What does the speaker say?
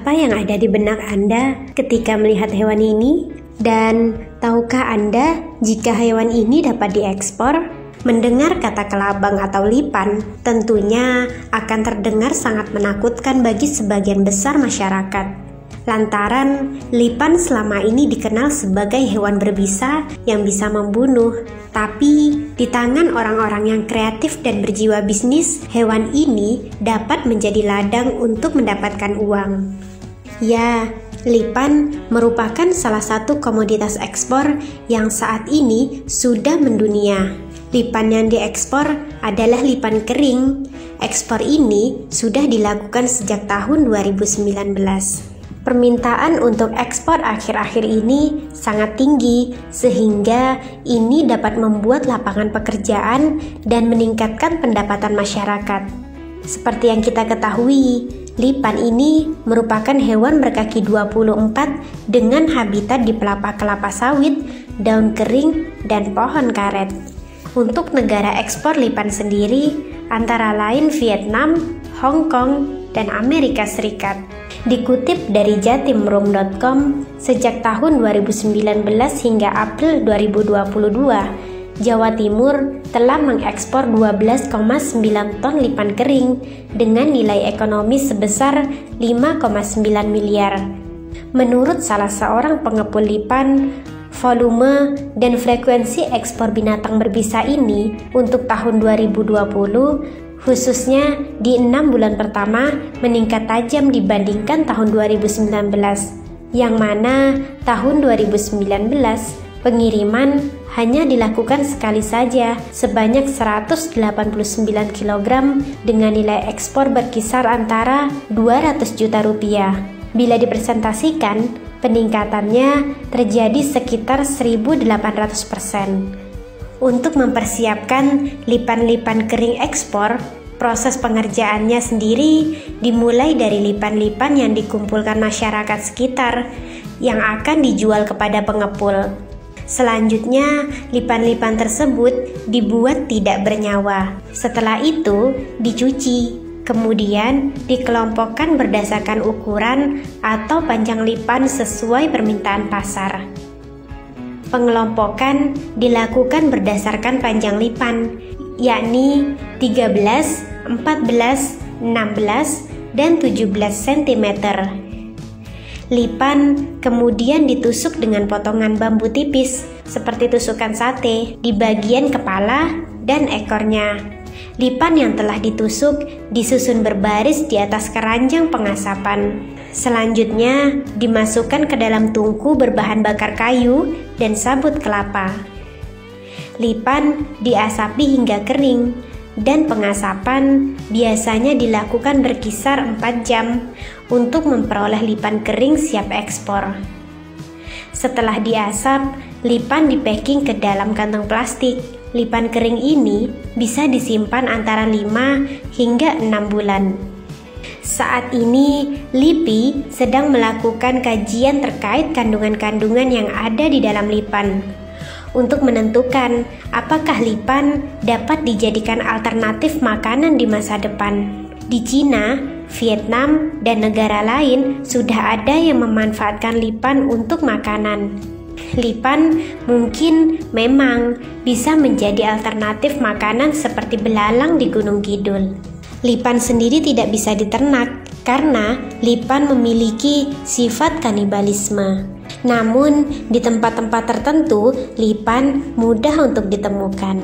Apa yang ada di benak Anda ketika melihat hewan ini? Dan tahukah Anda jika hewan ini dapat diekspor? Mendengar kata kelabang atau lipan tentunya akan terdengar sangat menakutkan bagi sebagian besar masyarakat. Lantaran lipan selama ini dikenal sebagai hewan berbisa yang bisa membunuh. Tapi di tangan orang-orang yang kreatif dan berjiwa bisnis, hewan ini dapat menjadi ladang untuk mendapatkan uang. Ya, lipan merupakan salah satu komoditas ekspor yang saat ini sudah mendunia. Lipan yang diekspor adalah lipan kering. Ekspor ini sudah dilakukan sejak tahun 2019. Permintaan untuk ekspor akhir-akhir ini sangat tinggi, sehingga ini dapat membuat lapangan pekerjaan dan meningkatkan pendapatan masyarakat. Seperti yang kita ketahui, lipan ini merupakan hewan berkaki 24 dengan habitat di pelapa kelapa sawit, daun kering, dan pohon karet. Untuk negara ekspor lipan sendiri, antara lain Vietnam, Hong Kong, dan Amerika Serikat. Dikutip dari jatimrum.com, sejak tahun 2019 hingga April 2022, Jawa Timur telah mengekspor 12,9 ton lipan kering dengan nilai ekonomi sebesar 5,9 miliar. Menurut salah seorang pengepul lipan, volume dan frekuensi ekspor binatang berbisa ini untuk tahun 2020 khususnya di 6 bulan pertama meningkat tajam dibandingkan tahun 2019, yang mana tahun 2019 pengiriman hanya dilakukan sekali saja sebanyak 189 kg dengan nilai ekspor berkisar antara 200 juta rupiah. Bila dipresentasikan, peningkatannya terjadi sekitar 1.800%. Untuk mempersiapkan lipan-lipan kering ekspor, proses pengerjaannya sendiri dimulai dari lipan-lipan yang dikumpulkan masyarakat sekitar yang akan dijual kepada pengepul. Selanjutnya, lipan-lipan tersebut dibuat tidak bernyawa. Setelah itu, dicuci, kemudian dikelompokkan berdasarkan ukuran atau panjang lipan sesuai permintaan pasar. Pengelompokan dilakukan berdasarkan panjang lipan, yakni 13, 14, 16, dan 17 cm. Lipan kemudian ditusuk dengan potongan bambu tipis, seperti tusukan sate, di bagian kepala dan ekornya. Lipan yang telah ditusuk disusun berbaris di atas keranjang pengasapan. Selanjutnya, dimasukkan ke dalam tungku berbahan bakar kayu dan sabut kelapa. Lipan diasapi hingga kering, dan pengasapan biasanya dilakukan berkisar 4 jam untuk memperoleh lipan kering siap ekspor. Setelah diasap, lipan dipacking ke dalam kantong plastik. Lipan kering ini bisa disimpan antara 5 hingga 6 bulan. Saat ini, LIPI sedang melakukan kajian terkait kandungan-kandungan yang ada di dalam lipan untuk menentukan apakah lipan dapat dijadikan alternatif makanan di masa depan. Di Cina, Vietnam, dan negara lain sudah ada yang memanfaatkan lipan untuk makanan. Lipan mungkin memang bisa menjadi alternatif makanan seperti belalang di Gunung Kidul. Lipan sendiri tidak bisa diternak karena lipan memiliki sifat kanibalisme. Namun, di tempat-tempat tertentu, lipan mudah untuk ditemukan.